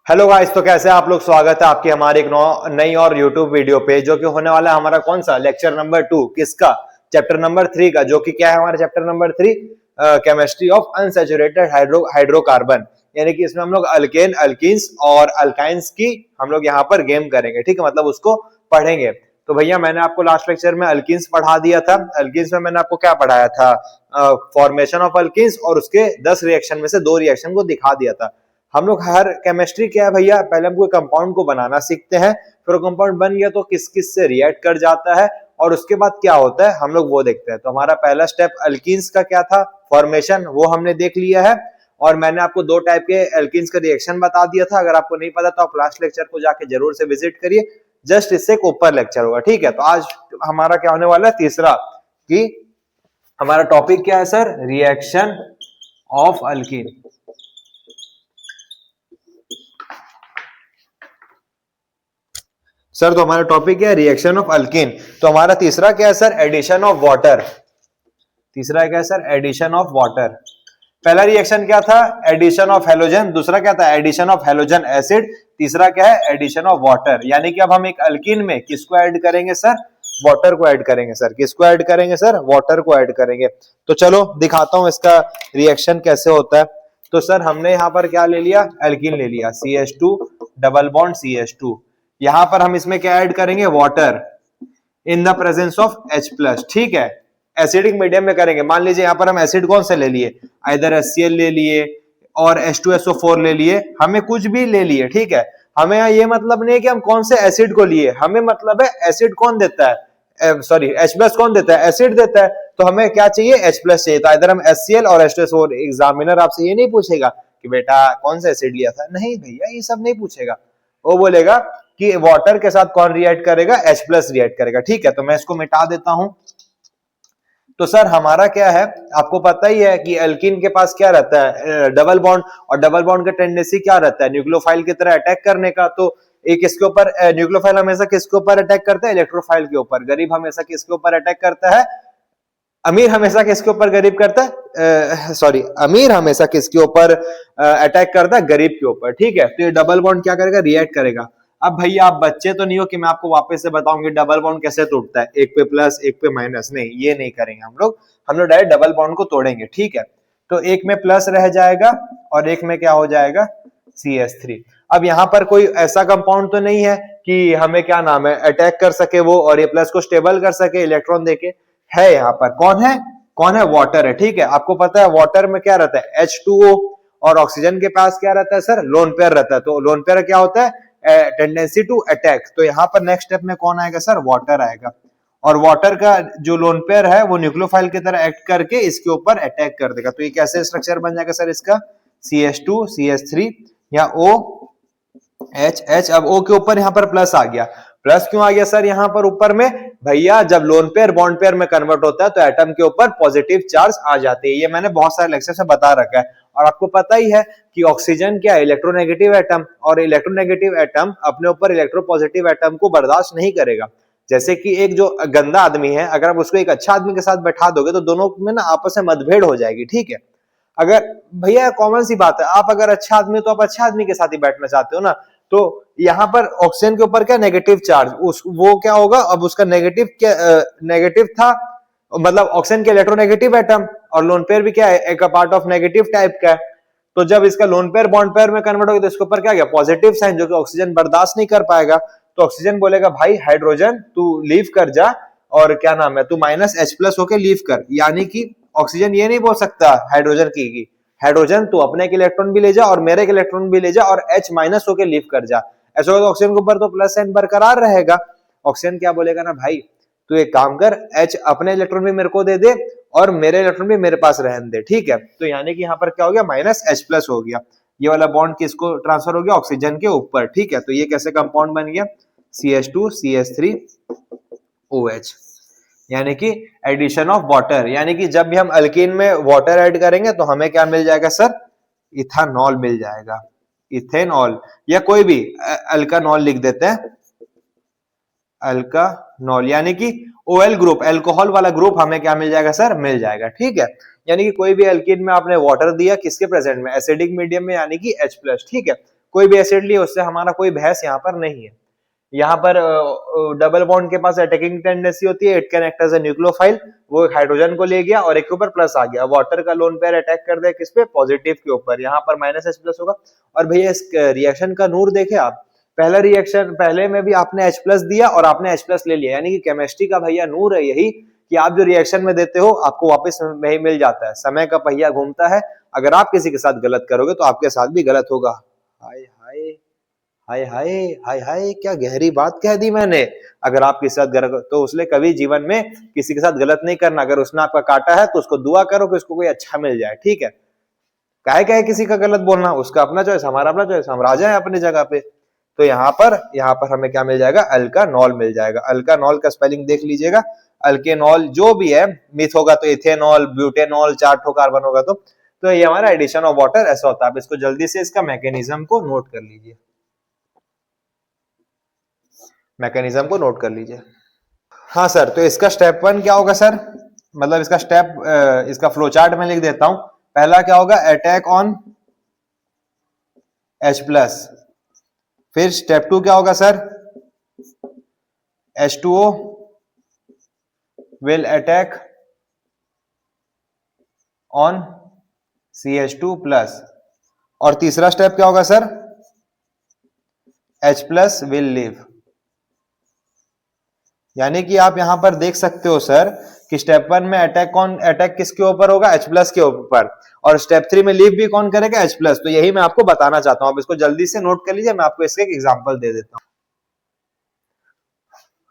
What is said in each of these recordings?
Hello guys, तो कैसे आप लोग। स्वागत है आपकी हमारे एक नई और यूट्यूब वीडियो पे, जो कि होने वाला है हमारा कौन सा लेक्चर नंबर 2 किसका, चैप्टर नंबर 3 का, जो कि क्या है हमारा chapter number 3 chemistry of unsaturated hydrocarbon. यानी कि इसमें हम लोग अल्केन, अल्कीन्स और अल्काइंस की हम लोग यहाँ पर गेम करेंगे। ठीक है, मतलब उसको पढ़ेंगे। तो भैया मैंने आपको लास्ट लेक्चर में अल्कीन्स पढ़ा दिया था। अल्कीन्स में मैंने आपको क्या पढ़ाया था, फॉर्मेशन ऑफ अल्कीन्स और उसके 10 रिएक्शन में से 2 रिएक्शन को दिखा दिया था। हम लोग हर केमिस्ट्री क्या है भैया, पहले हम कोई कंपाउंड को बनाना सीखते हैं, फिर कंपाउंड बन गया तो किस किस से रिएक्ट कर जाता है और उसके बाद क्या होता है हम लोग वो देखते हैं। तो हमारा पहला स्टेप अल्कीन्स का क्या था, फॉर्मेशन, वो हमने देख लिया है। और मैंने आपको 2 टाइप के अल्कीन्स का रिएक्शन बता दिया था। अगर आपको नहीं पता तो आप लास्ट लेक्चर को जाके जरूर से विजिट करिए, जस्ट इससे एक ऊपर लेक्चर होगा। ठीक है, तो आज हमारा क्या होने वाला है, तीसरा, कि हमारा टॉपिक क्या है sir, reaction of alkyne. Sir तो हमारा टॉपिक है रिएक्शन ऑफ अल्कीन। तो हमारा तीसरा क्या है सर, एडिशन ऑफ वाटर। तीसरा क्या है सर, एडिशन ऑफ वाटर। पहला रिएक्शन क्या था, एडिशन ऑफ हेलोजन। दूसरा क्या था, एडिशन ऑफ हेलोजन एसिड। तीसरा क्या है, एडिशन ऑफ वाटर। यानी कि अब हम एक अल्कीन में किसको ऐड करेंगे सर, वाटर को ऐड करेंगे सर। किसको ऐड करेंगे सर, वाटर को ऐड करेंगे। तो चलो दिखाता हूं इसका रिएक्शन कैसे होता है। तो सर हमने यहाँ पर क्या ले लिया, अल्कीन ले लिया, CH2 डबल बॉन्ड CH2। यहां पर हम इसमें क्या ऐड करेंगे, water in the presence of H+। ठीक है, एसिडिक मीडियम में करेंगे। मान लीजिए यहाँ पर हम एसिड कौन से ले लिए, इधर HCl ले लिए और H2SO4 ले लिए, हमें कुछ भी ले लिए। ठीक है, हमें यहाँ ये मतलब नहीं है कि हम कौन से एसिड को लिए, हमें मतलब है एसिड कौन देता है, सॉरी H+ कौन देता है, एसिड देता है। तो हमें क्या चाहिए, H+ चाहिए। तो इधर हम HCl और H2SO4। एग्जामिनर आपसे ये नहीं पूछेगा कि बेटा कौन सा एसिड लिया था, नहीं भैया ये सब नहीं पूछेगा। वो बोलेगा कि वाटर के साथ कौन रिएक्ट करेगा, H+ रिएक्ट करेगा। ठीक है, तो मैं इसको मिटा देता हूं। तो सर हमारा क्या है, आपको पता ही है कि अल्कीन के पास क्या रहता है, डबल बॉन्ड। और डबल बॉन्ड का टेंडेंसी क्या रहता है, न्यूक्लियोफाइल की तरह अटैक करने का। तो एक इसके ऊपर न्यूक्लियोफाइल हमेशा किसके ऊपर अटैक करता है, इलेक्ट्रोफाइल के ऊपर। गरीब हमेशा किसके ऊपर अटैक करता है, अमीर हमेशा किसके ऊपर गरीब करता है, सॉरी अमीर हमेशा किसके ऊपर अटैक करता है, गरीब के ऊपर। ठीक है, तो ये डबल बॉन्ड क्या करेगा, रिएक्ट करेगा। अब भैया आप बच्चे तो नहीं हो कि मैं आपको वापस से बताऊंगी डबल बॉन्ड कैसे टूटता है, एक पे प्लस एक पे माइनस, नहीं ये नहीं करेंगे हम लोग डायरेक्ट डबल बॉन्ड को तोड़ेंगे। ठीक है, तो एक में प्लस रह जाएगा और एक में क्या हो जाएगा, CH3। अब यहाँ पर कोई ऐसा कंपाउंड तो नहीं है कि हमें क्या नाम है अटैक कर सके वो और ये प्लस को स्टेबल कर सके इलेक्ट्रॉन देके, है यहाँ पर कौन है, वाटर है। ठीक है, आपको पता है वाटर में क्या रहता है, H2O, और ऑक्सीजन के पास क्या रहता है सर, लोन पेयर रहता है। तो लोन पेयर क्या होता है, टेंडेंसी टू अटैक। तो यहाँ पर नेक्स्ट स्टेप में कौन आएगा सर, वाटर आएगा। और वाटर का जो लोन पेयर है वो न्यूक्लियोफाइल की तरह एक्ट करके इसके ऊपर अटैक कर देगा। तो ये कैसे स्ट्रक्चर बन जाएगा सर इसका, CH2 CH3 या OH। अब O के ऊपर यहाँ पर प्लस आ गया। प्लस क्यों आ गया सर यहाँ पर ऊपर में, भैया जब लोन पेयर बॉन्ड पेयर में कन्वर्ट होता है तो एटम के ऊपर पॉजिटिव चार्ज आ जाते हैं। ये मैंने बहुत सारे लेक्चर से बता रखा है। और आपको पता ही है कि ऑक्सीजन क्या है, इलेक्ट्रोनेगेटिव एटम, और इलेक्ट्रोनेगेटिव एटम अपने ऊपर इलेक्ट्रोपॉजिटिव एटम को बर्दाश्त नहीं करेगा। जैसे कि एक जो गंदा आदमी है, अगर आप उसको एक अच्छा आदमी के साथ बैठा दोगे तो दोनों में ना आपस में मतभेद हो जाएगी। ठीक है, अगर भैया कॉमन सी बात है, आप अगर अच्छा आदमी तो आप अच्छा आदमी के साथ ही बैठना चाहते हो ना। तो यहाँ पर ऑक्सीजन के ऊपर क्या, नेगेटिव चार्ज, वो क्या होगा, अब उसका नेगेटिव क्या, नेगेटिव था, मतलब ऑक्सीजन के इलेक्ट्रोनेगेटिव एटम, और लोन पेयर भी क्या है, एक पार्ट ऑफ नेगेटिव टाइप का है। तो जब इसका लोन पेयर बॉन्ड पेयर में कन्वर्ट होगा तो इसके ऊपर क्या गया, पॉजिटिव साइन, जो कि ऑक्सीजन बर्दाश्त नहीं कर पाएगा। तो ऑक्सीजन बोलेगा भाई हाइड्रोजन तू लीव कर जा, और क्या नाम है, तू -H+ होके लीव कर। यानी कि ऑक्सीजन ये नहीं बोल सकता हाइड्रोजन की हाइड्रोजन तू अपने एक इलेक्ट्रॉन भी ले जा और मेरे एक इलेक्ट्रॉन भी ले जा और H- होके लीव कर जा। ऐसा होगा तो ऑक्सीजन के ऊपर तो प्लस साइन बरकरार रहेगा। ऑक्सीजन क्या बोलेगा ना, भाई तू एक काम कर, H अपने इलेक्ट्रॉन भी मेरे को दे दे और मेरे इलेक्ट्रॉन भी मेरे पास रहने दे। ठीक है, तो यानी कि यहाँ पर क्या हो गया, -H+ हो गया। ये वाला बॉन्ड किसको ट्रांसफर हो गया, ऑक्सीजन के ऊपर। ठीक है, तो ये कैसे कंपाउंड बन गया, CH2 CH3 OH, यानी कि एडिशन ऑफ वाटर। यानी कि जब भी हम अल्कीन में वाटर ऐड करेंगे तो हमें क्या मिल जाएगा सर, इथानॉल मिल जाएगा, इथेनॉल, या कोई भी अल्कानॉल लिख देते हैं, अल्कानॉल। यानी कि OL ग्रुप, अल्कोहल वाला ग्रुप हमें क्या मिल जाएगा सर, मिल जाएगा। ठीक है, यानी कि कोई भी अल्कीन में आपने वाटर दिया किसके प्रेजेंट में, एसिडिक मीडियम में, यानी कि H+। ठीक है, कोई भी एसिड लिए उससे हमारा कोई बहस यहाँ पर नहीं है। यहाँ पर डबल बॉन्ड के पास अटैकिंग टेंडेंसी होती है, it can act as a nucleophile, वो हाइड्रोजन को ले गया और एक के ऊपर प्लस आ गया, वाटर का लोन पेयर अटैक कर दे किस पे, पॉजिटिव के ऊपर, यहाँ पर -H+ होगा। और भैया इस रिएक्शन का नूर देखे आप, पहला रिएक्शन पहले में भी आपने H+ दिया और आपने H+ ले लिया, यानी कि केमिस्ट्री का भैया नूर है यही कि आप जो रिएक्शन में देते हो आपको वापस वही मिल जाता है। समय का पहिया घूमता है, अगर आप किसी के साथ गलत करोगे तो आपके साथ भी गलत होगा। हाय हाय हाय हाय हाय हाय, क्या गहरी बात कह दी मैंने। अगर आप किसी साथ गलत, तो उसने कभी जीवन में किसी के साथ गलत नहीं करना। अगर उसने आपका काटा है तो उसको दुआ करो कि उसको कोई अच्छा मिल जाए, ठीक है। काहे किसी का गलत बोलना, उसका अपना चॉइस, हमारा अपना चॉइस, हम राजा है अपनी जगह पे। तो यहाँ पर हमें क्या मिल जाएगा, अल्कानॉल मिल जाएगा। अल्कानॉल का स्पेलिंग देख लीजिएगा, अल्केनॉल जो भी है, मिथ होगा तो इथेनॉल, ब्यूटेनॉल, 4 ठो कार्बन होगा तो ये हमारा एडिशन ऑफ वाटर ऐसा होता है। आप इसको जल्दी से इसका मैकेनिज्म को नोट कर लीजिए, मैकेनिज्म को नोट कर लीजिए। हाँ सर, तो इसका स्टेप 1 क्या होगा सर, मतलब इसका स्टेप, इसका फ्लो चार्ट में लिख देता हूं। पहला क्या होगा, अटैक ऑन H+। फिर स्टेप 2 क्या होगा sir, H2O will attack on CH2+। और तीसरा स्टेप क्या होगा सर, H+ will leave। यानी कि आप यहां पर देख सकते हो सर कि स्टेप 1 में अटैक किसके ऊपर होगा, H+ के ऊपर, और स्टेप 3 में लीव भी कौन करेगा, H+। तो यही मैं आपको बताना चाहता हूं, आप इसको जल्दी से नोट कर लीजिए, मैं आपको इसका एक एग्जांपल दे देता हूं।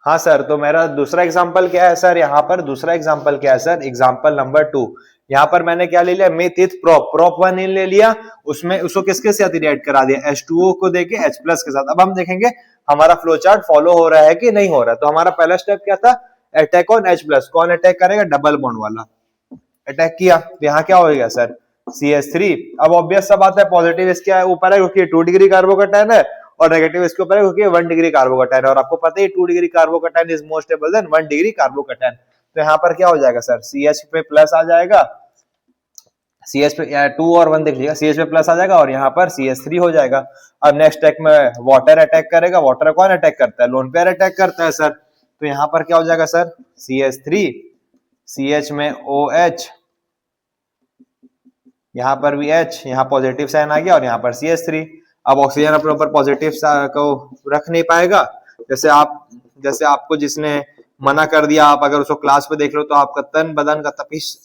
हाँ सर, तो मेरा दूसरा एग्जांपल क्या है सर, यहाँ पर दूसरा एग्जांपल क्या है सर, एग्जांपल नंबर 2। यहाँ पर मैंने क्या ले लिया, मेथित प्रोप 1 इन ले लिया, उसमें उसको किसके साथ रिएक्ट करा दिया, H2O को देके H+ के साथ। अब हम देखेंगे हमारा फ्लो चार्ट फॉलो हो रहा है कि नहीं हो रहा है। तो हमारा पहला स्टेप क्या था, अटैक ऑन H+। कौन अटैक करेगा, डबल बॉन्ड वाला अटैक किया, तो यहाँ क्या होगा सर, CH3। अब ऑब्वियस सा बात है, पॉजिटिव इसके ऊपर है क्योंकि 2 डिग्री कार्बोकैटायन है, और नेगेटिव इसके ऊपर है क्योंकि 1 डिग्री कार्बोकैटायन है, और आपको पता है 2 degree carbocation is more stable then 1 degree carbocation. तो यहाँ पर क्या हो जाएगा सर, CH पे प्लस आ जाएगा, CH पे 2 और 1 देख लीजिएगा, CH पे प्लस आ जाएगा और यहाँ पर CH3 हो जाएगा। अब नेक्स्ट स्टेप में वाटर अटैक करेगा, वाटर कौन अटैक करता है, लोन पेयर अटैक करता है सर। तो यहाँ पर क्या हो जाएगा सर, CH3, CH में OH, यहाँ पर भी H, यहाँ पॉजिटिव साइन आ गया और यहाँ पर CH3। अब ऑक्सीजन अपने ऊपर पॉजिटिव को रख नहीं पाएगा, जैसे आपको जिसने मना कर दिया, आप अगर उसको क्लास पे देख लो तो आपका तन बदन का तपिश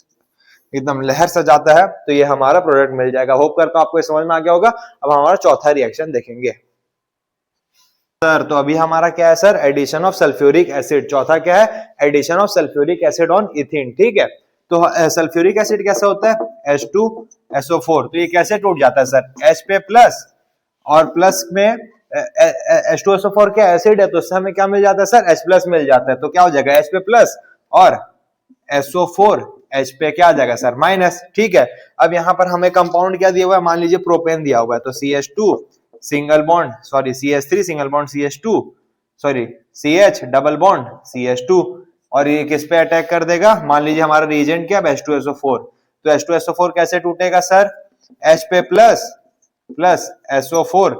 एकदम लहर सा जाता है, तो ये हमारा प्रोडक्ट मिल जाएगा। होप करता हूं आपको समझ में आ गया होगा। अब हमारा चौथा रिएक्शन देखेंगे सर। तो अभी हमारा क्या है sir, addition of sulphuric acid. चौथा क्या है, addition of sulphuric acid on ethene, ठीक है। तो सल्फ्यूरिक एसिड कैसा होता है, H2SO4। तो ये कैसे टूट जाता है सर, H पे प्लस और प्लस में H2SO4 क्या एसिड है, तो उससे हमें क्या मिल जाता है सर, H+ मिल जाता है। तो क्या हो जाएगा, H पे प्लस और SO4, H पे क्या आ जाएगा सर, माइनस, ठीक है। अब यहाँ पर हमें कंपाउंड क्या दिया हुआ है, मान लीजिए प्रोपेन दिया हुआ है, तो CH2 single bond, sorry CH3 single bond CH2, sorry CH double bond CH2, और ये किस पे अटैक कर देगा, मान लीजिए हमारा रिएजेंट क्या है, H2SO4। तो H2SO4 कैसे टूटेगा सर, H पे प्लस प्लस SO4,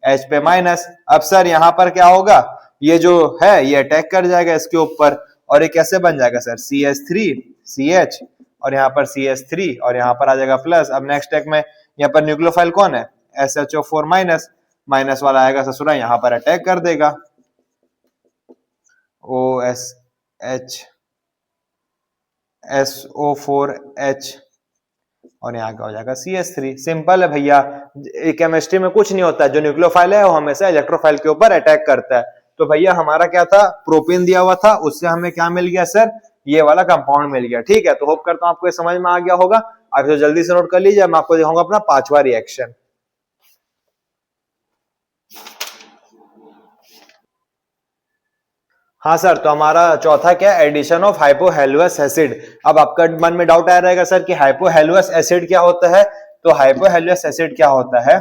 H पे माइनस। अब सर यहाँ पर क्या होगा, ये जो है ये अटैक कर जाएगा इसके ऊपर, और ये कैसे बन जाएगा सर, CH3 CH और यहाँ पर CH3 और यहाँ पर आ जाएगा प्लस। अब नेक्स्ट स्टेप में यहाँ पर न्यूक्लियोफाइल कौन है, SHO4 माइनस, माइनस वाला आएगा ससुरा, यहाँ पर अटैक कर देगा OSH SO4H और यहाँ क्या हो जाएगा CH3। सिंपल है भैया, केमिस्ट्री में कुछ नहीं होता है, जो न्यूक्लियोफाइल है वो हमेशा इलेक्ट्रोफाइल के ऊपर अटैक करता है। तो भैया हमारा क्या था, प्रोपेन दिया हुआ था, उससे हमें क्या मिल गया सर, ये वाला कंपाउंड मिल गया, ठीक है। तो होप करता हूं आपको ये समझ में आ गया होगा। आप तो जल्दी से नोट कर लीजिए, मैं आपको दिखाऊंगा अपना पांचवा रिएक्शन। हाँ सर, तो हमारा चौथा क्या है, एडिशन ऑफ हाइपोहेलुअस एसिड। अब आपका मन में डाउट आया रहेगा सर कि हाइपोहेलुअस एसिड क्या होता है। तो हाइपोहेलुअस एसिड क्या होता है,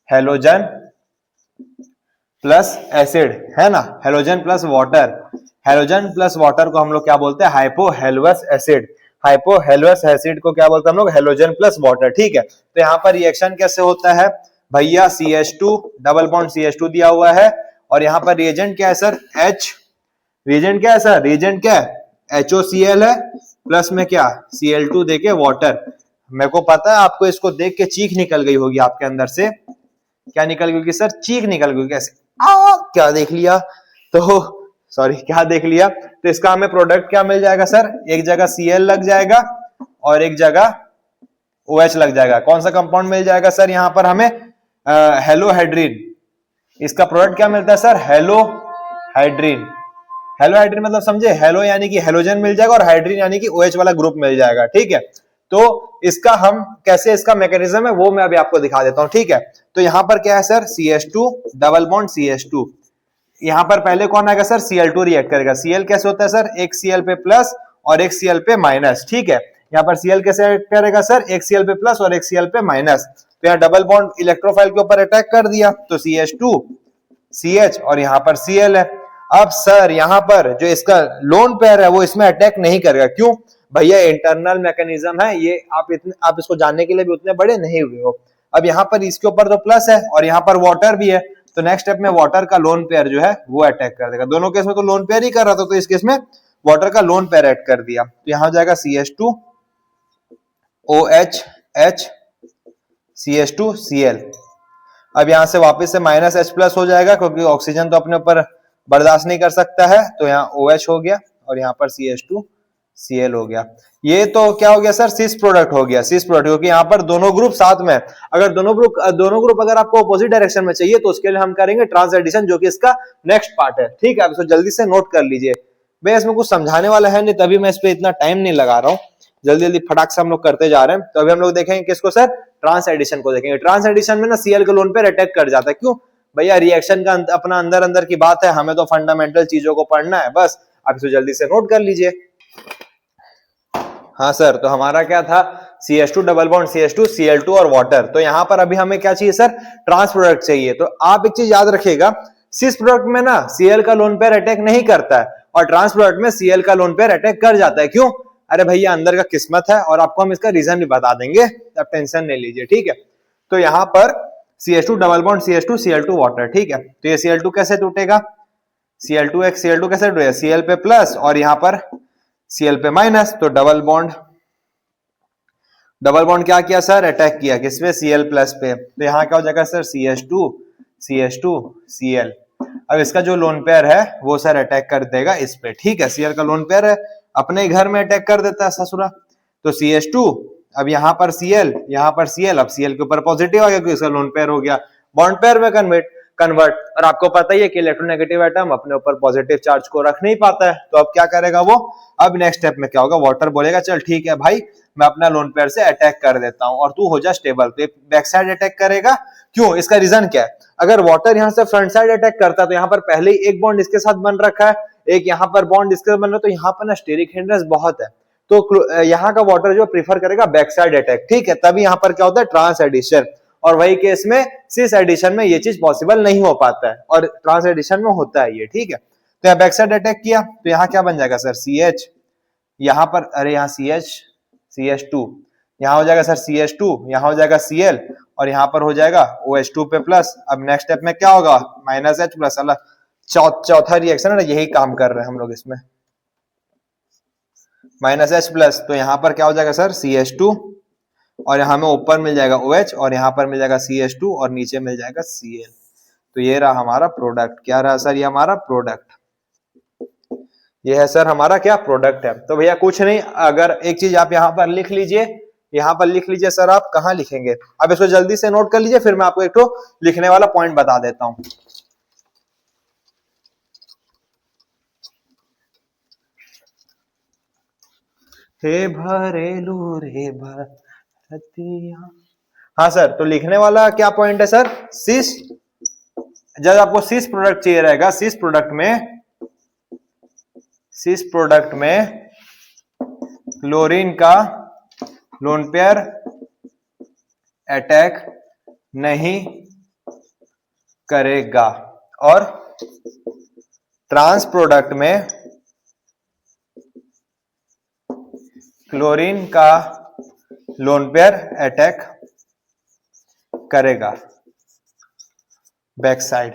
हेलोजन प्लस एसिड, है ना, halogen plus water. Halogen plus water को हम लोग क्या बोलते हैं, हाइपोहेलुअस एसिड। हाइपोहेलुअस एसिड को क्या बोलते हैं हम लोग, हेलोजन प्लस वाटर, ठीक है। तो यहाँ पर रिएक्शन कैसे होता है, भैया CH2 डबल बॉन्ड CH2 दिया हुआ है, और यहाँ पर रिएजेंट क्या है सर, H, रिएजेंट क्या है सर, रिएजेंट क्या है, HOCl है, प्लस में क्या Cl2 देके वाटर। मेरे को पता है आपको इसको देख के चीख निकल गई होगी आपके अंदर से, क्या निकल गई होगी सर, चीख निकल गई, कैसे क्या देख लिया, तो सॉरी क्या देख लिया, तो इसका हमें प्रोडक्ट क्या मिल जाएगा सर, एक जगह Cl लग जाएगा और एक जगह OH लग जाएगा। कौन सा कंपाउंड मिल जाएगा सर यहाँ पर हमें, हेलोहाइड्रिन। इसका प्रोडक्ट क्या मिलता है सर, हेलोहाइड्रिन। हेलोहाइड्रिन मतलब समझे, हेलो यानी कि हेलोजन मिल जाएगा और हाइड्रिन यानी कि OH वाला ग्रुप मिल जाएगा, ठीक है। तो इसका हम कैसे, इसका मैकेनिज्म है वो मैं अभी आपको दिखा देता हूं, ठीक है। तो यहां पर क्या है sir, CH2 double bond CH2, यहां पर पहले कौन आएगा सर, Cl2 रिएक्ट करेगा। Cl कैसे होता है सर, एक Cl पे प्लस और एक Cl पे माइनस, ठीक है। यहाँ पर Cl कैसे अटैक करेगा सर, एक Cl पे प्लस और एक Cl पे माइनस, तो यहाँ डबल बॉन्ड इलेक्ट्रोफाइल के ऊपर अटैक कर दिया, तो CH2 CH और यहाँ पर Cl है। अब सर यहाँ पर जो इसका लोन पेयर है वो इसमें अटैक नहीं करेगा, क्यों भैया, इंटरनल मैकेनिज्म है ये, आप इसको जानने के लिए भी उतने बड़े नहीं हुए हो। अब यहाँ पर इसके ऊपर तो प्लस है और यहाँ पर वाटर भी है, तो नेक्स्ट स्टेप में वाटर का लोन पेयर जो है वो अटैक कर देगा। दोनों केस में तो लोन पेयर ही कर रहा था, तो इस केस में वाटर का लोन पेयर ऐड कर दिया, तो यहाँ हो जाएगा CH2 OH H CH2 Cl। अब यहां से वापस से माइनस H प्लस हो जाएगा, क्योंकि ऑक्सीजन तो अपने ऊपर बर्दाश्त नहीं कर सकता है, तो यहाँ OH हो गया और यहाँ पर CH2 Cl हो गया। ये तो क्या हो गया सर, सिस प्रोडक्ट हो गया, सिस प्रोडक्ट, क्योंकि यहाँ पर दोनों ग्रुप साथ में, अगर दोनों ग्रुप अगर आपको अपोजिट डायरेक्शन में चाहिए तो उसके लिए हम करेंगे ट्रांस एडिशन, जो कि इसका नेक्स्ट पार्ट है, ठीक है। आप इसको जल्दी से नोट कर लीजिए, भैया इसमें कुछ समझाने वाला है नहीं, तभी मैं इस पे इतना टाइम नहीं लगा रहा हूँ, जल्दी जल्दी फटाक से हम लोग करते जा रहे हैं। तो अभी हम लोग देखेंगे किसको सर, ट्रांस एडिशन को देखेंगे। ट्रांस एडिशन में ना Cl के लोन पे अटैक कर जाता है, क्यों भैया, रिएक्शन का अपना अंदर अंदर की बात है, हमें तो फंडामेंटल चीजों को पढ़ना है बस, आप इसको जल्दी से नोट कर लीजिए। हाँ सर, तो हमारा क्या था, CH2 double bond CH2 Cl2 और वाटर। तो यहाँ पर अभी हमें क्या चाहिए सर, ट्रांस प्रोडक्ट चाहिए। तो आप एक चीज याद रखिएगा, सिस प्रोडक्ट में ना Cl का लोन पेयर अटैक नहीं करता है, और ट्रांस प्रोडक्ट में Cl का लोन पेयर अटैक कर जाता है, क्यों, अरे भैया अंदर का किस्मत है, और आपको हम इसका रीजन भी बता देंगे, आप टेंशन नहीं लीजिए, ठीक है। तो यहाँ पर CH2 double bond CH2 Cl2 water, ठीक है। तो ये Cl2 कैसे टूटेगा, Cl2 कैसे टूटेगा, Cl पे प्लस और यहाँ पर Cl पे माइनस, तो डबल बॉन्ड क्या किया सर, अटैक किया किस पे, Cl प्लस पे, तो यहाँ क्या हो जाएगा सर, CH2 Cl। अब इसका जो लोन पेयर है वो सर अटैक कर देगा इस पे, ठीक है। Cl का लोन पेयर है, अपने घर में अटैक कर देता है ससुरा, तो CH2, अब यहाँ पर Cl, अब Cl के ऊपर पॉजिटिव आ गया क्योंकि इसका लोन पेयर हो गया, बॉन्ड पेयर में कन्वर्ट। और आपको पता ही है कि इलेक्ट्रोनेगेटिव एटम अपने ऊपर पॉजिटिव चार्ज को रख नहीं पाता है, तो अब क्या करेगा वो, अब नेक्स्ट स्टेप में क्या होगा, वाटर बोलेगा चल ठीक है भाई, मैं अपना लोन पेयर से अटैक कर देता हूं और तू हो जा स्टेबल, तो बैक साइड अटैक करेगा, क्यों, इसका रीजन क्या है, अगर वाटर यहां से फ्रंट साइड अटैक करता तो यहाँ पर पहले ही एक बॉन्ड इसके साथ बन रखा है, एक यहाँ पर बॉन्ड इसके साथ बन रहा है, तो यहाँ पर ना स्टेरिक हिंड्रेंस बहुत है, तो यहाँ का वाटर जो प्रीफर करेगा बैक साइड अटैक, ठीक है। तभी यहाँ पर क्या होता है, ट्रांस एडिशन, और वही केस में सिस एडिशन में ये चीज पॉसिबल नहीं हो पाता है, और ट्रांस एडिशन में होता है ये, ठीक है। तो यहाँ बैक साइड अटैक किया, तो यहाँ क्या बन जाएगा सर, CH, यहाँ पर अरे यहाँ CH2, यहाँ हो जाएगा सर CH2, यहाँ हो जाएगा Cl, और यहाँ पर हो जाएगा OH2 पे प्लस। अब नेक्स्ट स्टेप में क्या होगा, माइनस H प्लस, चौथा रिएक्शन है ना, यही काम कर रहे हैं हम लोग इसमें, माइनस H प्लस, तो यहाँ पर क्या हो जाएगा सर, CH2, और यहाँ में ऊपर मिल जाएगा OH, और यहाँ पर मिल जाएगा CH2, और नीचे मिल जाएगा Cl। तो ये रहा हमारा प्रोडक्ट, क्या रहा सर, ये हमारा प्रोडक्ट, ये है सर हमारा क्या प्रोडक्ट है। तो भैया कुछ नहीं, अगर एक चीज आप यहाँ पर लिख लीजिए, यहाँ पर लिख लीजिए सर, आप कहाँ लिखेंगे, अब इसको जल्दी से नोट कर लीजिए, फिर मैं आपको एक तो लिखने वाला पॉइंट बता देता हूं। हे भरेलू रे भरतिया, हाँ सर, तो लिखने वाला क्या पॉइंट है सर, सिस, जब आपको सिस प्रोडक्ट चाहिए रहेगा, सिस प्रोडक्ट में क्लोरीन का लोन पेयर अटैक नहीं करेगा, और ट्रांस प्रोडक्ट में क्लोरीन का लोन पेयर अटैक करेगा। Back side.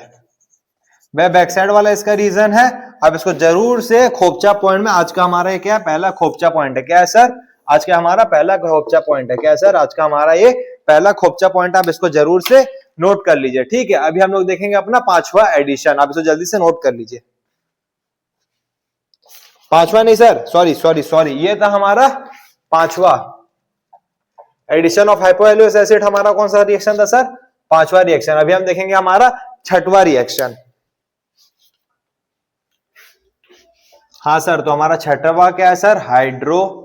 वह बैक साइड वाला इसका रीजन है। अब इसको जरूर से खोपचा पॉइंट में, आज का हमारा ये क्या है, पहला खोपचा पॉइंट है। क्या है सर? आज का हमारा पहला खोपचा पॉइंट है। क्या है सर? आज का हमारा ये पहला खोपचा पॉइंट। आप इसको जरूर से नोट कर लीजिए, ठीक है। अभी हम लोग देखेंगे अपना पांचवा एडिशन। आप इसको जल्दी से नोट कर लीजिए। पांचवा नहीं सर, सॉरी सॉरी सॉरी, ये था हमारा पांचवा एडिशन ऑफ हाइपोएलुइस एसिड। हमारा कौन सा रिएक्शन था सर? पांचवा रिएक्शन। अभी हम देखेंगे हमारा छठवां रिएक्शन। हाँ सर, तो हमारा छठवा क्या है सर? Hydroboration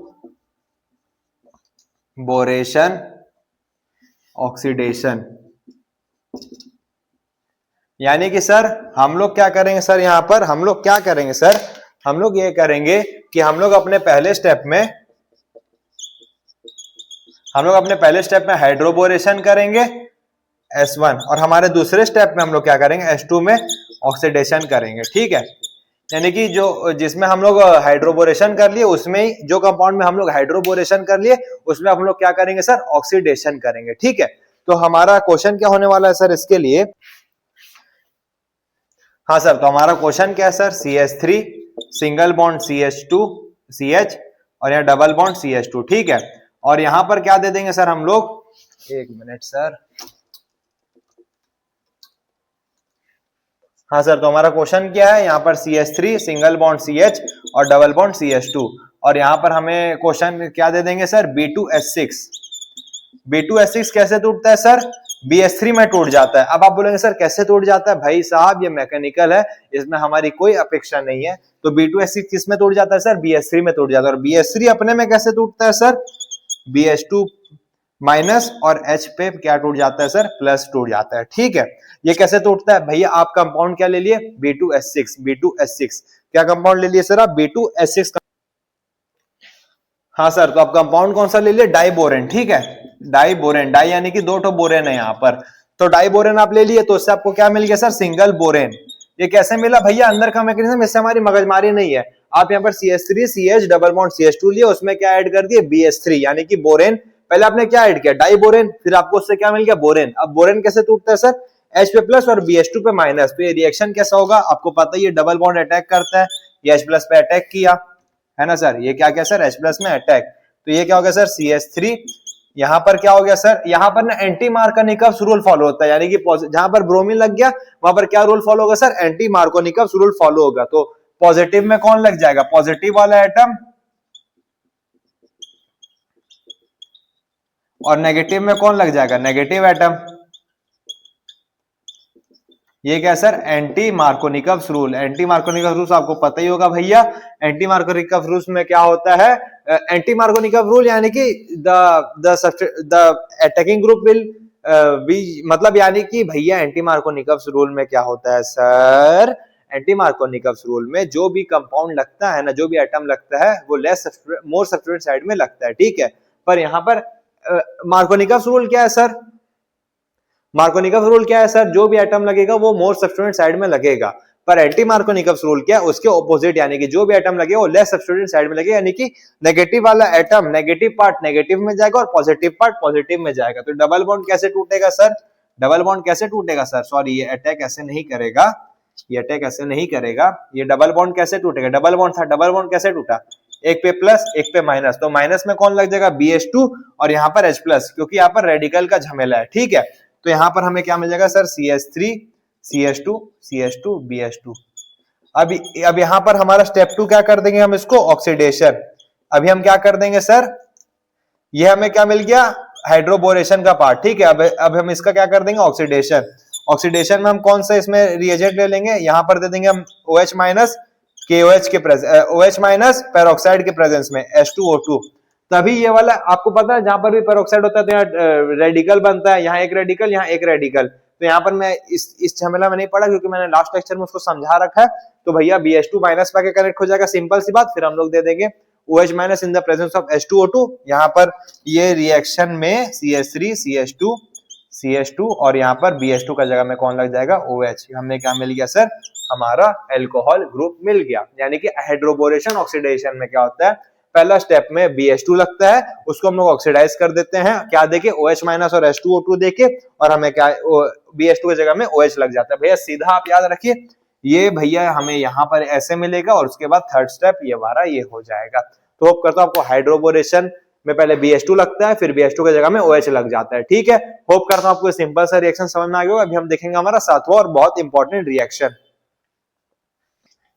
oxidation. यानी कि सर हम लोग क्या करेंगे सर, यहां पर हम लोग क्या करेंगे सर, हम लोग ये करेंगे कि हम लोग अपने पहले स्टेप में हाइड्रोबोरेशन करेंगे S1, और हमारे दूसरे स्टेप में हम लोग क्या करेंगे, S2 में ऑक्सीडेशन करेंगे, ठीक है। यानी कि जो जिसमें हम लोग हाइड्रोबोरेशन कर लिए, उसमें ही जो कंपाउंड में हम लोग हाइड्रोबोरेशन कर लिए, उसमें हम लोग क्या करेंगे सर? ऑक्सीडेशन करेंगे, ठीक है। तो हमारा क्वेश्चन क्या होने वाला है सर इसके लिए? हाँ सर, तो हमारा क्वेश्चन क्या है sir? CH3 single bond CH2 CH और यहाँ डबल बॉन्ड CH2, ठीक है। और यहां पर क्या दे देंगे सर हम लोग? एक मिनट सर। हाँ सर, तो हमारा क्वेश्चन क्या है? यहाँ पर CH3 सिंगल बॉन्ड CH और डबल बॉन्ड CH2, और यहाँ पर हमें क्वेश्चन क्या दे देंगे सर? B2S6। B2S6 कैसे टूटता है सर? BH3 में टूट जाता है। अब आप बोलेंगे सर कैसे टूट जाता है? भाई साहब ये मैकेनिकल है, इसमें हमारी कोई अपेक्षा नहीं है। तो B2S6 किस में टूट जाता है सर? BH3 में टूट जाता है। और BH3 अपने में कैसे टूटता है सर? BH2 माइनस और H पे क्या टूट जाता है सर? प्लस टूट जाता है, ठीक है। ये कैसे टूटता है भैया? आप कंपाउंड क्या ले लिए? B2S6 क्या कंपाउंड ले लिए सर आप? B2S6। हाँ सर, तो आप कंपाउंड कौन सा ले लिए? डाइबोरेन, ठीक है। डाइबोरेन, डाई यानी कि दो ठो बोरेन है यहाँ पर। तो डाइबोरेन आप ले लिए, तो उससे आपको क्या मिल गया सर? Single borane. ये कैसे मिला भैया? अंदर का मैकेनिज्म, इससे हमारी मगजमारी नहीं है। आप यहाँ पर CH3 CH double bond CH2 लिए, उसमें क्या ऐड कर दिए? BH3 यानी कि बोरेन। पहले आपने क्या ऐड किया? डाइबोरेन, फिर आपको उससे क्या मिल गया? बोरेन। अब बोरेन कैसे टूटता है सर? H पे प्लस और BH2 पे माइनस। तो ये रिएक्शन कैसा होगा? आपको पता ही है, डबल बॉन्ड अटैक करता है। ये H प्लस पे अटैक किया है ना सर? ये क्या क्या सर? H प्लस में अटैक। तो ये क्या हो गया सर? CH3। यहां पर क्या हो गया सर? यहां पर ना एंटी मार्कोनिकव्स रूल फॉलो होता है, यानी कि जहां पर ब्रोमीन लग गया वहां पर क्या रूल फॉलो होगा sir? Anti Markovnikov's rule follow होगा। तो पॉजिटिव में कौन लग जाएगा? पॉजिटिव वाला एटम, और नेगेटिव में कौन लग जाएगा? Negative atom. ये क्या sir? Anti Markovnikov's rule. Anti Markovnikov's rule आपको पता ही होगा भैया। एंटी मार्कोनिकव्स रूल में क्या होता है? एंटी मार्कोनिकव रूल यानी कि the attacking group will be, मतलब यानी कि भैया एंटी मार्कोनिकव्स रूल में क्या होता है सर? एंटी मार्कोनिकव्स रूल में जो भी कंपाउंड लगता है ना, जो भी एटम लगता है, वो लेस मोर सब्स्टिट्यूएंट साइड में लगता है, ठीक है। पर यहाँ पर मार्कोनिकव्स रूल क्या है सर? मार्कोनिकव्स रूल क्या है सर? जो भी एटम लगेगा वो मोर सब्स्टिट्यूएंट साइड में लगेगा। पर एंटी मार्कोनिकव्स रूल क्या है? उसके ऑपोजिट, यानी कि जो भी एटम लगे वो लेस सब्स्टिट्यूएंट साइड में लगेगा, यानी कि नेगेटिव वाला एटम, नेगेटिव पार्ट नेगेटिव में जाएगा और पॉजिटिव पार्ट पॉजिटिव में जाएगा। तो डबल बॉन्ड कैसे टूटेगा सर? डबल बॉन्ड कैसे टूटेगा सर? सॉरी, ये अटैक ऐसे नहीं करेगा, ये अटैक ऐसे नहीं करेगा। ये डबल बॉन्ड कैसे टूटेगा? डबल बॉन्ड था, डबल बॉन्ड कैसे टूटा? एक पे प्लस एक पे माइनस, तो माइनस में कौन लग जाएगा? BH2, और यहाँ पर H प्लस, क्योंकि यहाँ पर रेडिकल का झमेला है, ठीक है। तो यहाँ पर हमें क्या मिल जाएगा sir? CH3 CH2 CH2 BH2। अब यहाँ पर हमारा स्टेप 2 क्या कर देंगे हम? इसको ऑक्सीडेशन। अभी हम क्या कर देंगे सर? ये हमें क्या मिल गया? हाइड्रोबोरेशन का पार्ट, ठीक है। अब हम इसका क्या कर देंगे? ऑक्सीडेशन। ऑक्सीडेशन में हम कौन सा इसमें रिएजेंट ले लेंगे? यहाँ पर दे देंगे हम OH माइनस KOH के प्रेजेंस, OH माइनस पेरोक्साइड के प्रेजेंस में H2O2। तभी ये वाला आपको पता है, जहां पर भी पेरोक्साइड होता है तो यहाँ रेडिकल बनता है, यहाँ एक रेडिकल, यहाँ एक रेडिकल। तो यहाँ पर मैं इस झमेला में नहीं पड़ा, क्योंकि मैंने लास्ट लेक्चर में उसको समझा रखा है। तो भैया BH2 माइनस पे कनेक्ट हो जाएगा, सिंपल सी बात। फिर हम लोग दे देंगे OH minus in the presence of H2O2। यहाँ पर ये रिएक्शन में CH3 CH2 और यहाँ पर BH2 का जगह में कौन लग जाएगा? OH। हमें क्या मिल गया सर? हमारा एल्कोहल ग्रुप मिल गया। यानी कि हाइड्रोबोरेशन ऑक्सीडेशन में क्या होता है? पहला स्टेप में BH2 लगता है, उसको हम लोग ऑक्सीडाइज कर देते हैं, क्या देके OH माइनस और H2O2 देके, और हमें क्या BH2 की जगह में OH लग जाता है। भैया सीधा आप याद रखिए, ये भैया हमें यहाँ पर ऐसे मिलेगा और उसके बाद थर्ड स्टेप ये हमारा ये हो जाएगा। तो होप करता हूं आपको हाइड्रोबोरेशन में पहले BH2 लगता है, फिर BH2 की जगह में OH लग जाता है। ठीक है, होप करता हूं आपको सिंपल सा रिएक्शन समझ में आ गया होगा। अभी हम देखेंगे हमारा सातवां और बहुत इंपॉर्टेंट रिएक्शन।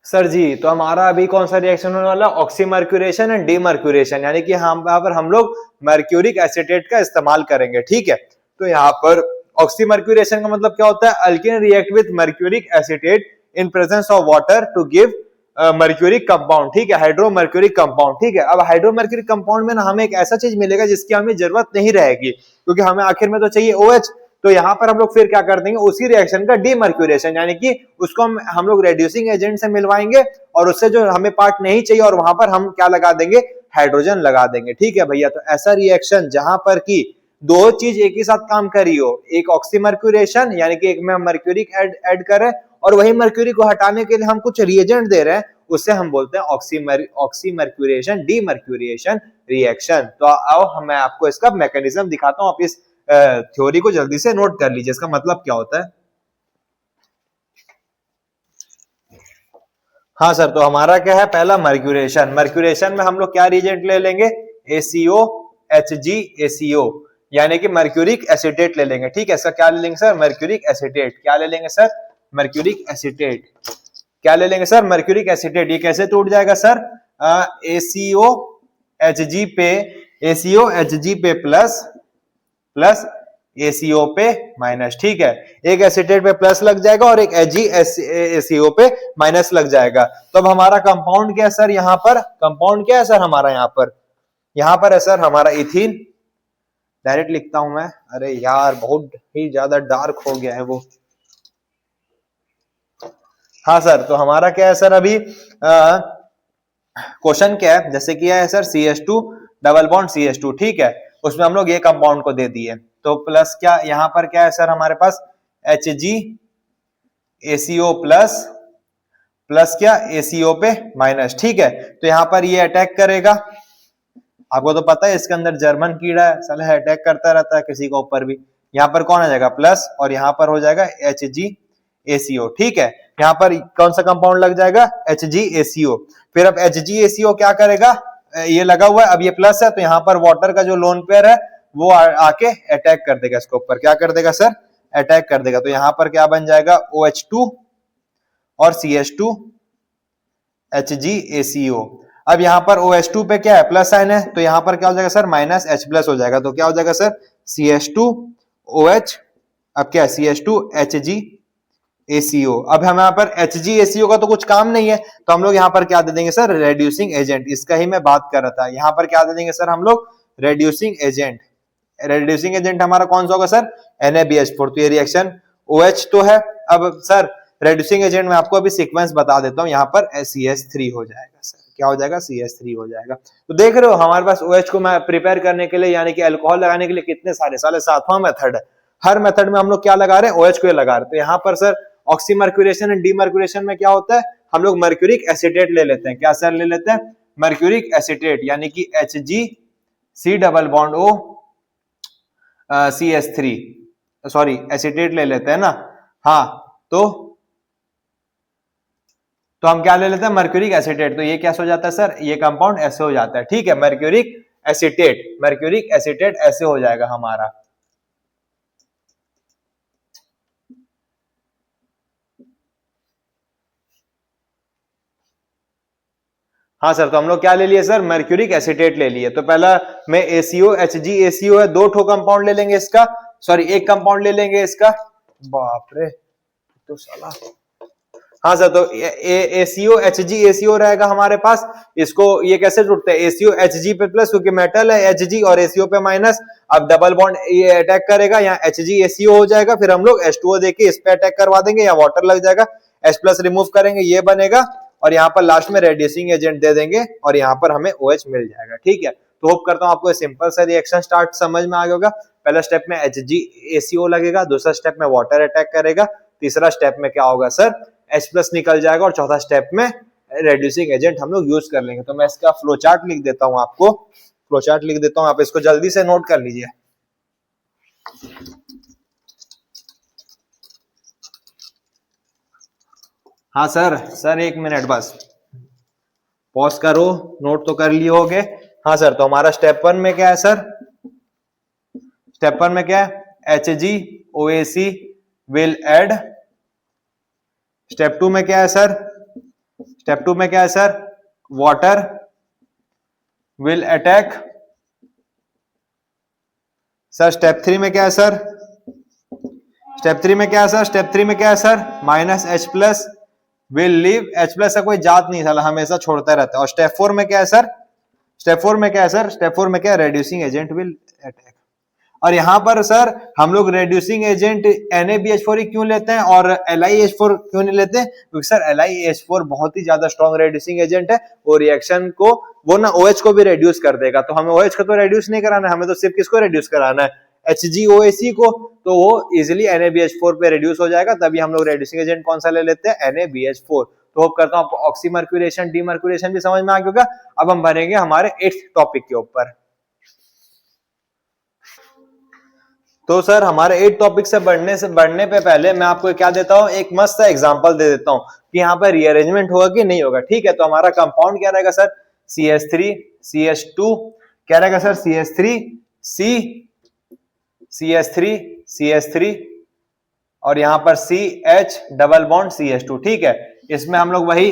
सर जी, तो हमारा अभी कौन सा रिएक्शन होने वाला? ऑक्सीमर्क्यूरेशन एंड डीमर्क्यूरेशन, यानी कि हम यहाँ पर हम लोग मर्क्यूरिक एसीटेट का इस्तेमाल करेंगे। ठीक है, तो यहाँ पर ऑक्सीमर्क्यूरेशन का मतलब क्या होता है? Alkene react with mercuric acetate in presence of water to give mercuric compound. ठीक है, हाइड्रोमर्क्यूरिक कंपाउंड। ठीक है, अब हाइड्रोमर्क्यूरिक कंपाउंड में ना हमें एक ऐसा चीज मिलेगा जिसकी हमें जरूरत नहीं रहेगी, क्योंकि हमें आखिर में तो चाहिए OH। तो यहाँ पर हम लोग फिर क्या कर देंगे, उसी रिएक्शन का डीमर्क्यूरेशन, यानी कि उसको हम लोग रेड्यूसिंग एजेंट से मिलवाएंगे और उससे जो हमें पार्ट नहीं चाहिए और वहां पर हम क्या लगा देंगे, हाइड्रोजन लगा देंगे। ठीक है भैया, तो ऐसा रिएक्शन जहां पर की दो चीज एक ही साथ काम करी हो, एक ऑक्सीमर्क्यूरेशन यानी कि एक में हम मर्क्यूरिक ऐड कर रहे हैं और वही मर्क्यूरी को हटाने के लिए हम कुछ रिएजेंट दे रहे हैं, उससे हम बोलते हैं ऑक्सीमर्क्यूरेशन डीमर्क्यूरेशन रिएक्शन। तो आओ मैं आपको इसका मैकेनिज्म दिखाता हूं, आप इस थ्योरी को जल्दी से नोट कर लीजिए, इसका मतलब क्या होता है। हाँ सर, तो हमारा क्या है, पहला मर्क्यूरेशन। मर्क्यूरेशन में हम लोग क्या रिएजेंट ले लेंगे, ACO HgACO, यानी कि मर्क्यूरिक एसीटेट ले लेंगे। ठीक है, इसका क्या ले लेंगे सर, मर्क्यूरिक एसीटेट। क्या ले लेंगे सर, मर्क्यूरिक एसीटेट। क्या ले लेंगे सर, मर्क्यूरिक एसीटेट। ये कैसे टूट जाएगा सर, ACO Hg पे प्लस प्लस ACO पे माइनस। ठीक है, एक एसीटेट पे प्लस लग जाएगा और एक ACO पे माइनस लग जाएगा। तो अब हमारा कंपाउंड क्या है सर, यहाँ पर कंपाउंड क्या है सर हमारा, यहाँ पर है सर हमारा इथीन। डायरेक्ट लिखता हूं मैं, अरे यार बहुत ही ज्यादा डार्क हो गया है वो। हाँ सर, तो हमारा क्या है सर, अभी क्वेश्चन क्या है, जैसे किया है sir CH2 double bond CH2। ठीक है, उसमें हम लोग ये कंपाउंड को दे दिए, तो प्लस क्या यहाँ पर क्या है सर हमारे पास, HgACO प्लस प्लस क्या ACO पे माइनस। ठीक है, तो यहाँ पर ये अटैक करेगा, आपको तो पता है इसके अंदर जर्मन कीड़ा है, साला अटैक करता रहता है किसी के ऊपर भी। यहाँ पर कौन आ जाएगा, प्लस, और यहाँ पर हो जाएगा HgACO। ठीक है, यहाँ पर कौन सा कंपाउंड लग जाएगा, HgACO। फिर अब HgACO क्या करेगा, ये लगा हुआ है, अब ये प्लस है, तो यहाँ पर वाटर का जो लोन पेयर है वो आके अटैक कर देगा इसके ऊपर। क्या कर देगा सर, अटैक कर देगा। तो यहाँ पर क्या बन जाएगा, OH2 और CH2 HgACO। अब यहाँ पर OH2 पे क्या है, प्लस साइन है, तो यहाँ पर क्या हो जाएगा सर, माइनस H प्लस हो जाएगा। तो क्या हो जाएगा सर, CH2OH, अब क्या है CH2 HgACO। अब हम यहाँ पर HgACO का तो कुछ काम नहीं है, तो हम लोग यहाँ पर क्या दे देंगे सर, रेड्यूसिंग एजेंट। इसका ही मैं बात कर रहा था, यहाँ पर क्या दे देंगे सर हम लोग, रेड्यूसिंग एजेंट। रेड्यूसिंग एजेंट हमारा कौन सा होगा सर, NaBH4। तो ये रिएक्शन OH तो है। अब सर रेड्यूसिंग एजेंट में आपको अभी सीक्वेंस बता देता हूँ, यहाँ पर CH3 हो जाएगा सर, क्या हो जाएगा, CH3 हो जाएगा। तो देख रहे हो हमारे पास OH को मैं प्रिपेयर करने के लिए, यानी कि अल्कोहल लगाने के लिए कितने सारे सातवां मेथड है। हर मेथड में हम लोग क्या लगा रहे हैं, OH को लगा रहे हैं। तो यहाँ पर सर ऑक्सीमर्क्यूरेशन एंड डीमर्क्यूरेशन में क्या होता है, हम लोग मर्क्यूरिक एसीटेट ले लेते हैं। क्या सर ले लेते हैं, मर्क्यूरिक एसीटेट, यानी कि HgC double bond O CH3, sorry acetate ले लेते हैं ना। हाँ, तो हम क्या ले लेते हैं, मर्क्यूरिक एसीटेट। तो ये कैसे हो जाता है सर, ये कंपाउंड ऐसे हो जाता है। ठीक है, मर्क्यूरिक एसीटेट ऐसे हो जाएगा हमारा। हाँ सर, तो हम लोग क्या ले लिए सर, मर्क्यूरिक एसीटेट ले लिए। तो पहला में ACO HgACO है, दो ठो कंपाउंड ले लेंगे इसका, सॉरी एक कंपाउंड ले लेंगे इसका। बाप रे, तो साला। हाँ सर, तो ACO HgACO रहेगा हमारे पास। इसको ये कैसे जुड़ते हैं, ACO Hg पे प्लस, क्योंकि मेटल है Hg, और ACO पे माइनस। अब डबल बॉन्ड ये अटैक करेगा, यहाँ HgACO हो जाएगा, फिर हम लोग H2O देके इस पे अटैक करवा देंगे, यहाँ वाटर लग जाएगा, H प्लस रिमूव करेंगे, ये बनेगा, और यहाँ पर लास्ट में रेड्यूसिंग एजेंट दे देंगे और यहाँ पर हमें OH मिल जाएगा। ठीक है, तो होप करता हूँ आपको सिंपल सा रिएक्शन स्टार्ट समझ में आ गया होगा। पहला स्टेप में HgACO लगेगा, दूसरा स्टेप में वाटर अटैक करेगा, तीसरा स्टेप में क्या होगा सर, H प्लस निकल जाएगा, और चौथा स्टेप में रेड्यूसिंग एजेंट हम लोग यूज कर लेंगे। तो मैं इसका फ्लो चार्ट लिख देता हूं, आपको फ्लो चार्ट लिख देता हूं, आप इसको जल्दी से नोट कर लीजिए। हाँ सर एक मिनट बस पॉज करो, नोट तो कर लिए होगे। हाँ सर, तो हमारा स्टेप 1 में क्या है सर, स्टेप 1 में क्या है, HgOAc विल एड। स्टेप 2 में क्या है सर, स्टेप 2 में क्या है sir, water will attack. Sir step 3 में क्या है सर, स्टेप 3 में क्या है सर, स्टेप 3 में क्या है sir, -H+ will leave. H+ का कोई जात नहीं साला, हमेशा छोड़ता रहता है। और स्टेप 4 में क्या है सर, स्टेप 4 में क्या है सर, स्टेप 4 में क्या है, रेड्यूसिंग एजेंट विल अटैक। और यहां पर सर हम लोग रेड्यूसिंग एजेंट NaBH4 ही क्यों लेते हैं और LiH4 क्यों नहीं लेते हैं, क्योंकि सर LiH4 बहुत ही ज्यादा स्ट्रॉन्ग रेड्यूसिंग एजेंट है, वो रिएक्शन को वो ना OH को भी रेड्यूस कर देगा। तो हमें OH को तो रेड्यूस नहीं कराना है, हमें तो सिर्फ किसको रेड्यूस कराना है, HgOAc को। तो वो इजिली NaBH4 पे रेड्यूस हो जाएगा, तभी हम लोग रेड्यूसिंग एजेंट कौन सा ले लेते हैं, NaBH4। तो होप करता हूं आपको ऑक्सीमर्क्यूरेशन डीमर्क्यूरेशन भी समझ में आ गया होगा। अब हम बढ़ेंगे हमारे 8th टॉपिक के ऊपर। तो सर हमारे 8 टॉपिक से बढ़ने पे पहले मैं आपको क्या देता हूं, एक मस्त एग्जांपल दे देता हूं कि यहाँ पर रीअरेंजमेंट होगा कि नहीं होगा। ठीक है, तो हमारा कंपाउंड क्या रहेगा सर, CH3 CH2 क्या रहेगा sir, CH3 C CH3 CH3 और यहां पर CH डबल बॉन्ड CH2। ठीक है, इसमें हम लोग वही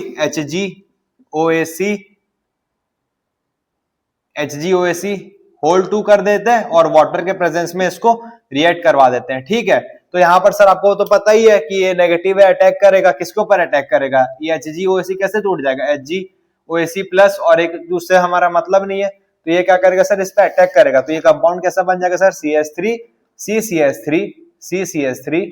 HgOAc होल 2 कर देते हैं और वाटर के प्रेजेंस में इसको रिएक्ट करवा देते हैं। ठीक है, तो यहाँ पर सर आपको तो पता ही है कि ये नेगेटिव है, अटैक करेगा, किसके ऊपर अटैक करेगा, ये HgOAc कैसे टूट जाएगा, HgOAc+ और एक दूसरे हमारा मतलब नहीं है, तो ये क्या करेगा सर, इस पे अटैक करेगा। तो ये कंपाउंड कैसा बन जाएगा सर, CH3 CCH3 CCH3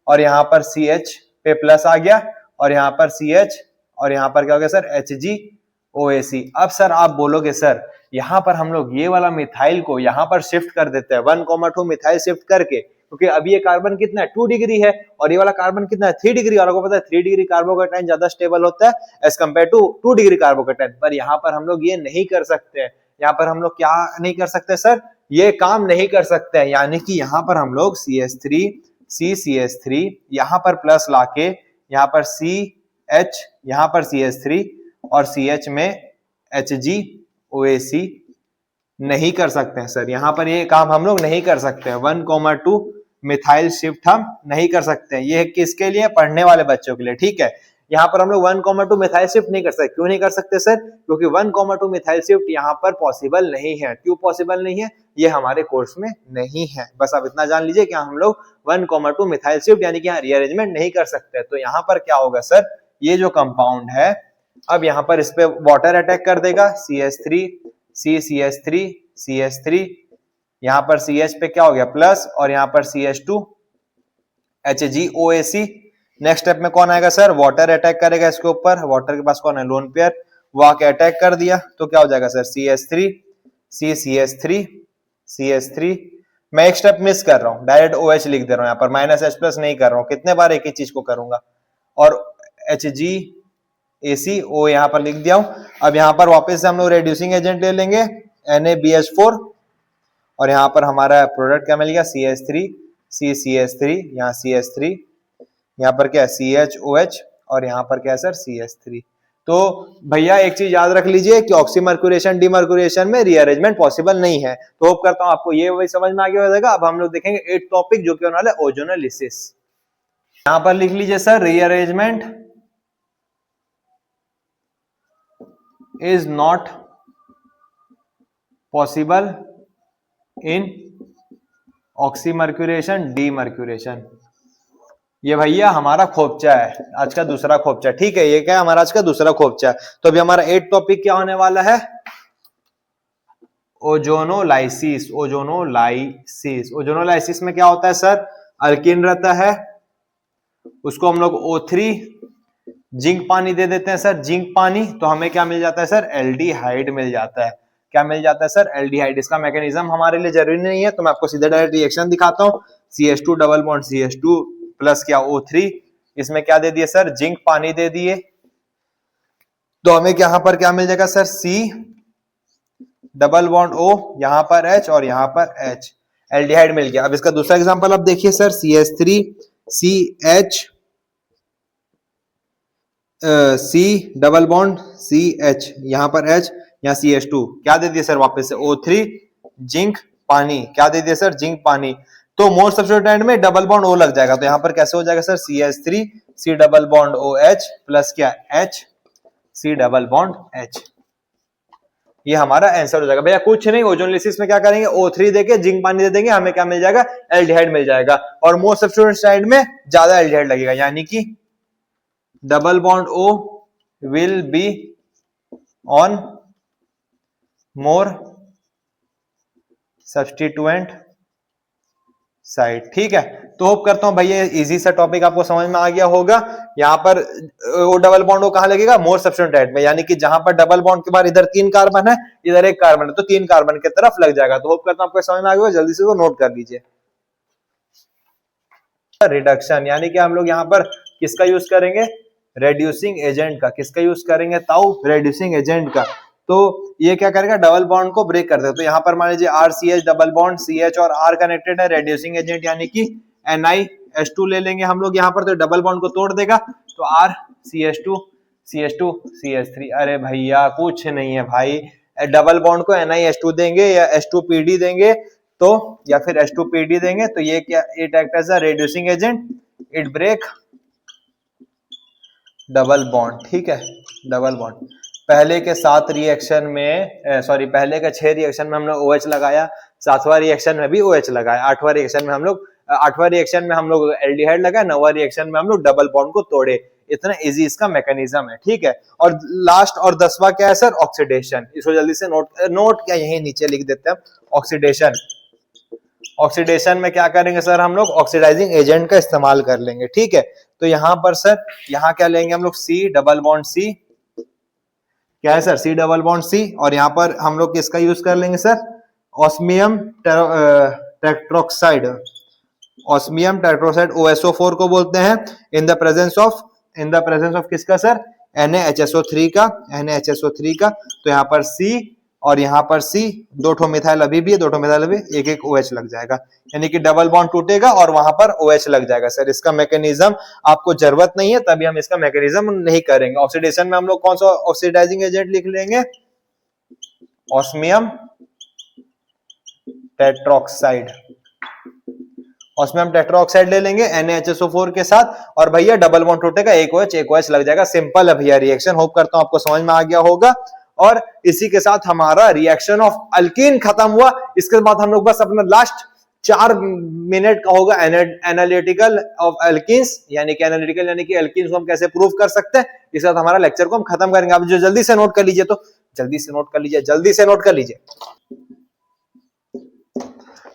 और यहाँ पर CH पे प्लस आ गया और यहाँ पर CH और यहाँ पर क्या हो गया सर, HgOAc। अब सर आप बोलोगे सर यहां पर हम लोग ये वाला मिथाइल को यहां पर शिफ्ट कर देते हैं 1,2 मिथाइल शिफ्ट करके, क्योंकि अभी ये कार्बन कितना है 2 डिग्री है और ये वाला कार्बन कितना है 3 डिग्री, और आपको पता है 3 डिग्री कार्बोकेटाइन ज्यादा स्टेबल होता है as compare to 2 degree carbocation. पर यहाँ पर हम लोग ये नहीं कर सकते हैं, यहाँ पर हम लोग क्या नहीं कर सकते सर, ये काम नहीं कर सकते हैं। यानी कि यहाँ पर हम लोग CH3 CCH3 यहाँ पर प्लस लाके यहाँ पर CH यहाँ पर CH3 और CH में HgOAc नहीं कर सकते हैं सर, यहाँ पर ये काम हम लोग नहीं कर सकते हैं। 1,2 मिथाइल शिफ्ट हम नहीं कर सकते हैं। ये किसके लिए, पढ़ने वाले बच्चों के लिए। ठीक है, यहाँ पर हम लोग 1,2 मिथाइल शिफ्ट नहीं कर सकते। क्यों नहीं कर सकते सर, क्योंकि 1,2 मिथाइल शिफ्ट यहाँ पर पॉसिबल नहीं है। क्यों पॉसिबल नहीं है, ये हमारे कोर्स में नहीं है। बस आप इतना जान लीजिए कि हम लोग 1,2 मिथाइल शिफ्ट यानी कि यहाँ रीअरेंजमेंट नहीं कर सकते। तो यहाँ पर क्या होगा सर, ये जो कंपाउंड है अब यहाँ पर इस पे वाटर अटैक कर देगा, CH3 CCH3 CH3 यहाँ पर CH पे क्या हो गया प्लस और यहाँ पर CH2 HgOAc। नेक्स्ट स्टेप में कौन आएगा सर, वाटर अटैक करेगा इसके ऊपर। वाटर के पास कौन है, लोन पेयर, वो आके अटैक कर दिया तो क्या हो जाएगा सर, CH3 CCH3 CH3। मैं एक स्टेप मिस कर रहा हूँ, डायरेक्ट OH लिख दे रहा हूँ यहाँ पर, -H+ नहीं कर रहा हूँ। कितने बार एक ही चीज को करूंगा, और HgAc O यहाँ पर लिख दिया हूं। अब यहाँ पर वापस से हम लोग रेड्यूसिंग एजेंट ले लेंगे NaBH4 और यहाँ पर हमारा प्रोडक्ट क्या मिल गया, CH3 CCH3 यहाँ CH3 यहाँ पर क्या है CHOH और यहाँ पर क्या है सर CH3। तो भैया एक चीज याद रख लीजिए कि ऑक्सीमर्क्यूरेशन डीमर्क्यूरेशन में रीअरेंजमेंट पॉसिबल नहीं है। तो होप करता हूं आपको ये वही समझ में आ गया होगा। अब हम लोग देखेंगे 8 टॉपिक जो कि होने वाला है ओजोनोलिसिस। यहाँ पर लिख लीजिए sir, rearrangement is not possible in oxymercuration demercuration. ये भैया हमारा खोपचा है, आज का दूसरा खोपचा। ठीक है, ये क्या है हमारा आज का दूसरा खोपचा। तो अभी हमारा 8 टॉपिक क्या होने वाला है, ओजोनोलाइसिस। ओजोनोलाइसिस, ओजोनोलाइसिस में क्या होता है सर, अल्किन रहता है, उसको हम लोग O3 जिंक पानी दे देते हैं सर, जिंक पानी, तो हमें क्या मिल जाता है सर, एल्डिहाइड मिल जाता है। क्या मिल जाता है सर, एल्डिहाइड। इसका मैकेनिज्म हमारे लिए जरूरी नहीं है, तो मैं आपको सीधे डायरेक्ट रिएक्शन दिखाता हूं। CH2 double bond CH2 plus क्या O3, इसमें क्या दे दिए सर, जिंक पानी दे दिए। तो हमें यहाँ पर क्या मिल जाएगा sir, C double bond O, यहाँ पर H और यहाँ पर H, एल्डिहाइड मिल गया। अब इसका दूसरा एग्जांपल आप देखिए sir, CH3 CH C double bond CH, यहाँ पर H, यहाँ CH2, क्या दे दिया सर वापस से O3 जिंक पानी, क्या दे दिया सर, जिंक पानी। तो मोर सब्स्टिट्यूएंट में डबल बॉन्ड O लग जाएगा, तो यहाँ पर कैसे हो जाएगा sir, CH3 C double bond OH plus क्या H C double bond H। ये हमारा आंसर हो जाएगा भैया, कुछ नहीं। ओजोनलिसिस में क्या करेंगे, O3 देके जिंक पानी दे देंगे, हमें क्या मिल जाएगा, एल्डिहाइड मिल जाएगा। और मोर सब्स्टिट्यूएंट साइड में ज्यादा एल्डिहाइड लगेगा, यानी कि double bond O will be on more substituent side. ठीक है, तो होप करता हूं भैया इजी सा टॉपिक आपको समझ में आ गया होगा। यहाँ पर वो डबल बॉन्ड वो कहां लगेगा, मोर सब्स्टिट्यूएंट में, यानी कि जहां पर डबल बॉन्ड के बाद इधर 3 कार्बन है, इधर 1 कार्बन है, तो 3 कार्बन की तरफ लग जाएगा। तो होप करता हूं आपको समझ में आ गया, जल्दी से वो नोट कर लीजिए। रिडक्शन, यानी कि हम लोग यहाँ पर किसका यूज करेंगे, रेड्यूसिंग एजेंट का। किसका यूज करेंगे ताऊ, रेड्यूसिंग एजेंट का। तो ये क्या करेगा, डबल बॉन्ड को ब्रेक कर देगा। तो यहाँ पर मान लीजिए RCH डबल बॉन्ड CH और R कनेक्टेड है, रेड्यूसिंग एजेंट यानी कि NiH2 ले लेंगे हम लोग यहाँ पर, तो डबल बॉन्ड को तोड़ देगा, तो RCH2 CH2 CH3। अरे भैया कुछ नहीं है भाई, डबल बॉन्ड को NiH2 देंगे या H2PD देंगे, तो या फिर H2PD देंगे, तो ये क्या, it act as a reducing agent, it break double bond. ठीक है, डबल बॉन्ड। पहले के 7 रिएक्शन में सॉरी पहले के 6 रिएक्शन में हमने OH लगाया, 7वां रिएक्शन में भी OH लगाया, 8वां रिएक्शन में हम लोग एल्डिहाइड लगाया, 9वां रिएक्शन में हम लोग डबल बॉन्ड को तोड़े। इतना इजी इसका मैकेनिज्म है। ठीक है, और लास्ट और 10वां क्या है सर, ऑक्सीडेशन। इसको जल्दी से नोट क्या यहीं नीचे लिख देते हैं, ऑक्सीडेशन। ऑक्सीडेशन में क्या करेंगे सर, हम लोग ऑक्सीडाइजिंग एजेंट का इस्तेमाल कर लेंगे। ठीक है, तो यहाँ पर सर, यहाँ क्या लेंगे हम लोग, C डबल बॉन्ड C, क्या है sir, C double bond C, और यहाँ पर हम लोग किसका यूज कर लेंगे sir, osmium tetroxide. Osmium tetroxide OSO4 को बोलते हैं, इन द प्रेजेंस ऑफ किसका सर, NaHSO3 का, NaHSO3 का। तो यहाँ पर C और यहाँ पर C, 2 ठो मिथाइल अभी भी है, 2 ठो मिथाइल अभी, एक एक OH लग जाएगा, यानी कि डबल बॉन्ड टूटेगा और वहां पर OH लग जाएगा। सर इसका मैकेनिज्म आपको जरूरत नहीं है, तभी हम इसका मैकेनिज्म नहीं करेंगे। ऑक्सीडेशन में हम लोग कौन सा ऑक्सीडाइजिंग एजेंट लिख लेंगे, ऑस्मियम टेट्रोक्साइड। ऑस्मियम टेट्रोक्साइड ले लेंगे NaHSO4 के साथ, और भैया डबल बॉन्ड टूटेगा, एक OH लग जाएगा। सिंपल है भैया रिएक्शन, होप करता हूं आपको समझ में आ गया होगा। और इसी के साथ हमारा रिएक्शन ऑफ अल्कीन खत्म हुआ। इसके बाद हम लोग बस अपना लास्ट 4 मिनट का होगा एनालिटिकल ऑफ अल्कीन्स, यानी कि एनालिटिकल यानी कि अल्कीन्स को हम कैसे प्रूव कर सकते हैं। इसके साथ हमारा लेक्चर को हम खत्म करेंगे। आप जो जल्दी से नोट कर लीजिए, तो जल्दी से नोट कर लीजिए।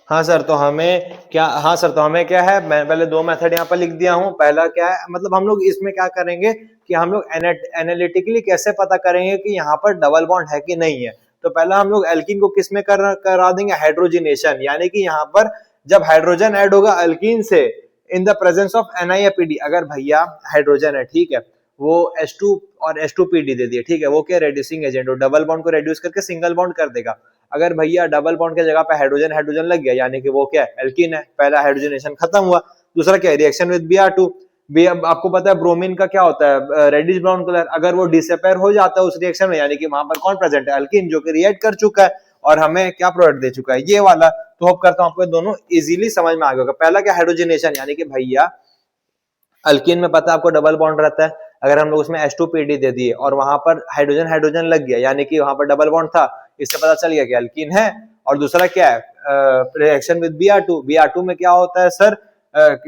हाँ सर, तो हमें क्या है, मैं पहले 2 मेथड यहाँ पर लिख दिया हूँ। पहला क्या है, मतलब हम लोग इसमें क्या करेंगे कि हम लोग एनालिटिकली कैसे पता करेंगे कि यहाँ पर डबल बॉन्ड है कि नहीं है। तो पहला हम लोग एल्कीन को किस में करा देंगे, हाइड्रोजिनेशन, यानी कि यहाँ पर जब हाइड्रोजन ऐड होगा अल्कीन से in the presence of Ni या PD, अगर भैया हाइड्रोजन है, ठीक है, वो H2 और H2PD दे दिए, ठीक है, वो क्या, रेड्यूसिंग एजेंट, डबल बॉन्ड को रेड्यूस करके सिंगल बॉन्ड कर देगा। अगर भैया डबल बॉन्ड के जगह पे हाइड्रोजन लग गया, यानी कि वो क्या है, एल्कीन है। पहला हाइड्रोजनेशन खत्म हुआ। दूसरा क्या है, रिएक्शन विद Br2। आपको पता है ब्रोमीन का क्या होता है, रेडिश ब्राउन कलर। अगर वो डिसअपेयर हो जाता है उस रिएक्शन में, यानी कि वहां पर कौन प्रेजेंट है, अल्कीन, जो कि रिएक्ट कर चुका है और हमें क्या प्रोडक्ट दे चुका है, ये वाला। तो होप करता हूं आपको दोनों इजीली समझ में आ गया होगा। पहला क्या, हाइड्रोजनेशन, यानी कि भैया अल्कीन में पता है आपको डबल बॉन्ड रहता है। अगर हम लोग उसमें H2PD दे दिए और वहां पर हाइड्रोजन लग गया, यानी कि वहां पर डबल बॉन्ड था, इससे पता चल गया कि अल्कीन है। और दूसरा क्या है, रिएक्शन विद Br2 में क्या होता है सर,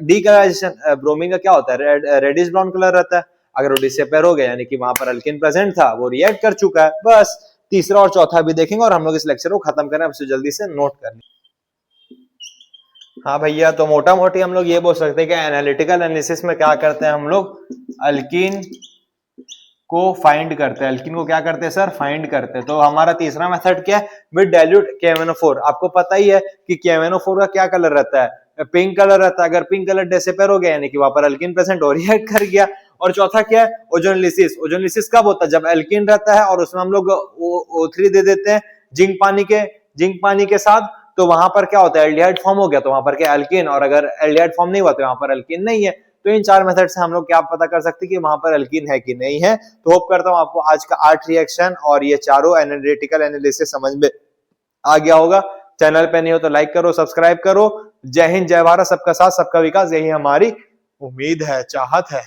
डीकलराइजेशन। ब्रोमीन का क्या होता है, रेडिश ब्राउन कलर रहता है। अगर वो डिसअपेयर हो गया, यानी कि वहां पर अल्कीन प्रेजेंट था, वो रिएक्ट कर चुका है। बस तीसरा और चौथा भी देखेंगे और हम लोग इस लेक्चर को खत्म करें। अब जल्दी से नोट कर लें। हाँ भैया, तो मोटा मोटी हम लोग ये बोल सकते हैं कि एनालिटिकल एनालिसिस में क्या करते हैं हम लोग, अल्कीन को फाइंड करते हैं। अल्कीन को क्या करते हैं सर, फाइंड करते हैं। तो हमारा तीसरा मेथड क्या है, विद डाइल्यूट KMnO4। आपको पता ही है कि KMnO4 का क्या कलर रहता है, पिंक कलर रहता है। अगर पिंक कलर डिसअपेयर हो गया, यानी कि वहां पर अल्कीन प्रेजेंट और रिएक्ट कर गया। और चौथा क्या है, ओजोनलिसिस। ओजोनलिसिस कब होता है, जब एल्कीन रहता है और उसमें हम लोग O3 दे देते हैं जिंक पानी के साथ, तो वहां पर क्या होता है, एल्डिहाइड फॉर्म हो गया, तो वहां पर क्या एल्कीन, और अगर एल्डिहाइड फॉर्म नहीं हुआ तो वहां पर एल्कीन नहीं है। तो इन 4 मेथड से हम लोग क्या पता कर सकते हैं कि वहां पर एल्कीन है कि नहीं है। तो होप करता हूं आपको आज का 8 रिएक्शन और ये चारों एनालिटिकल एनालिसिस समझ में आ गया होगा। चैनल पे नहीं हो तो लाइक करो, सब्सक्राइब करो। जय हिंद, जय भारत, सबका साथ सबका विकास, यही हमारी उम्मीद है, चाहत है।